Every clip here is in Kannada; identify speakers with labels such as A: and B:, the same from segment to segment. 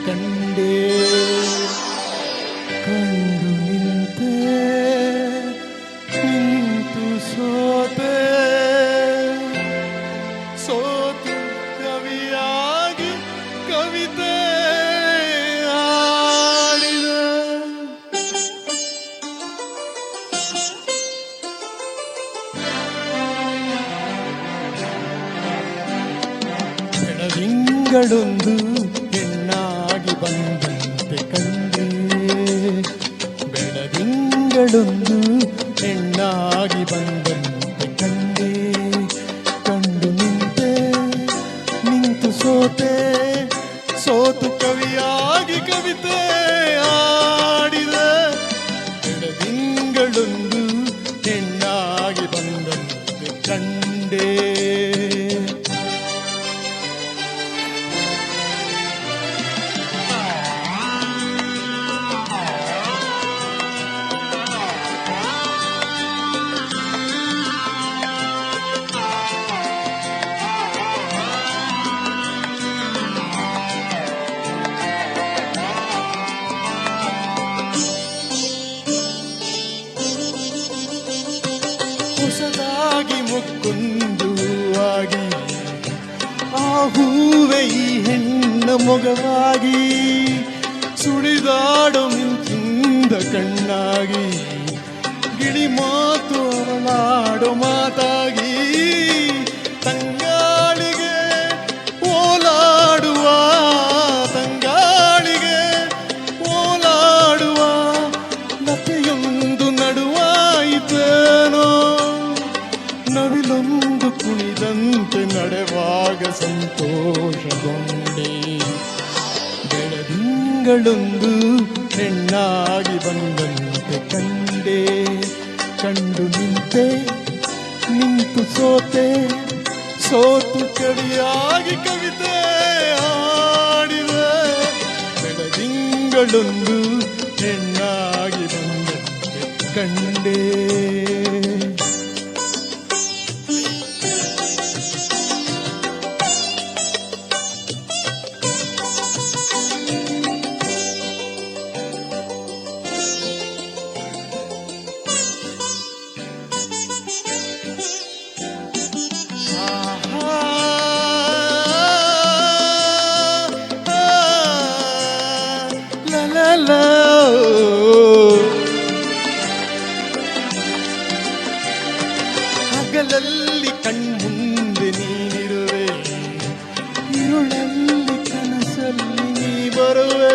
A: ಕಂಡೆ ಕಂಡು ನಿಂತೆ ನಿಂತು ಸೋತೆ ಸೋತು ಕವಿಯಾಗಿ ಕವಿತೆ ಆಡಿದ ಬೆಳದಿಂಗಳೊಂದು ಹೆಣ್ಣಾಗಿ ಬಂದಂತೆ ಕಂಡೆ ಬೆಳದಿಂಗಳೊಂದು ಹೆಣ್ಣಾಗಿ ಬಂದಂತೆ ಕಂಡೆ ಕಂಡು ನಿಂತೆ ನಿಂತು ಸೋತೆ ಸೋತು ಕವಿಯಾಗಿ ಕವಿತೆ ಆಡಿದ ಬೆಳದಿಂಗಳೊಂದು ಹೆಣ್ಣಾಗಿ ಬಂದಂತೆ ಕಂಡೆ ಹೊಸದಾಗಿ ಮುಕ್ಕೊಂದು ಆಗಿ ಆ ಹೂವೆ ಈ ಹೆಣ್ಣ ಮೊಗವಾಗಿ ಸುಳಿದಾಡೋ ಮಿಂಚಿಂದ ಕಣ್ಣಾಗಿ ಗಿಳಿ ಮಾತು ಅವಳಾಡೋ ಮಾತಾಗಿ ತಂಗಾಳಿಗೆ ಓಲಾಡುವ ತಂಗಾಳಿಗೆ ಓಲಾಡುವ ಲತೆಯೊಂದು ನಡುವಾಯಿತೇನೋ ನವಿಲೊಂದು ಕುಣಿದಂತೆ ನಡೆವಾಗ ಸಂತೋಷಗೊಂಡೆ ಬೆಳದಿಂಗಳೊಂದು ಹೆಣ್ಣಾಗಿ ಬಂದಂತೆ ಕಂಡೆ ಕಂಡು ನಿಂತೆ ನಿಂತು ಸೋತೆ ಸೋತು ಕವಿಯಾಗಿ ಕವಿತೆ ಆಡಿದೆ ಬೆಳದಿಂಗಳೊಂದು ಹೆಣ್ಣಾಗಿ ಬಂದಂತೆ ಕಂಡೆ ಹಗಲಲ್ಲಿ ಕಣ್ಮುಂದೆ ನೀನಿರುವೆ ഇരുಳಲ್ಲಿ ಕನಸಲ್ಲಿ ನೀ ಬರುವೆ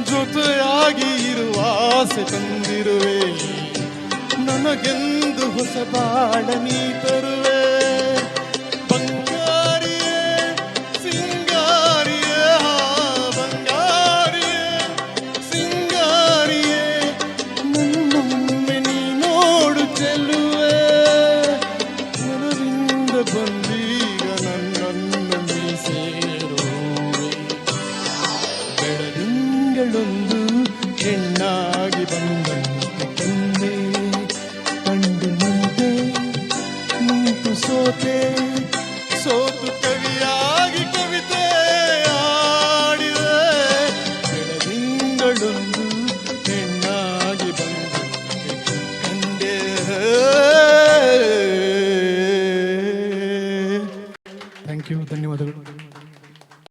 A: ಜೊತೆಯಾಗಿ ಇರುವ ಆಸೆ ತಂದಿರುವೆ ನನಗೆಂದು ಹೊಸ ಬಾಳ ನೀ ತರುವೆ ಬಂಗಾರಿಯೇ ಸಿಂಗಾರಿಯೇ ಬಂಗಾರಿಯೇ ಸಿಂಗಾರಿಯೇ ನನ್ನೊಮ್ಮೆ ನೀ ನೋಡು ಚೆಲ್ಲುವೆ ಮನದಿಂದ ಬಂದೀಗ ನನ್ನನ್ನು ನೀ ಸೇರುವೆ ಬೆಳದಿಂಗಳೊಂದು ಹೆಣ್ಣಾಗಿ ಬಂದಂತೆ ಕಂಡೆ ಕಂಡು ನಿಂತೆ ನಿಂತು ಸೋತೆ ಸೋತು ಕವಿಯಾಗಿ ಕವಿತೆ ಆಡಿದೆ ಬೆಳದಿಂಗಳೊಂದು ಹೆಣ್ಣಾಗಿ ಬಂದಂತೆ ಕಂಡೆ ಥ್ಯಾಂಕ್ ಯು ಧನ್ಯವಾದಗಳು.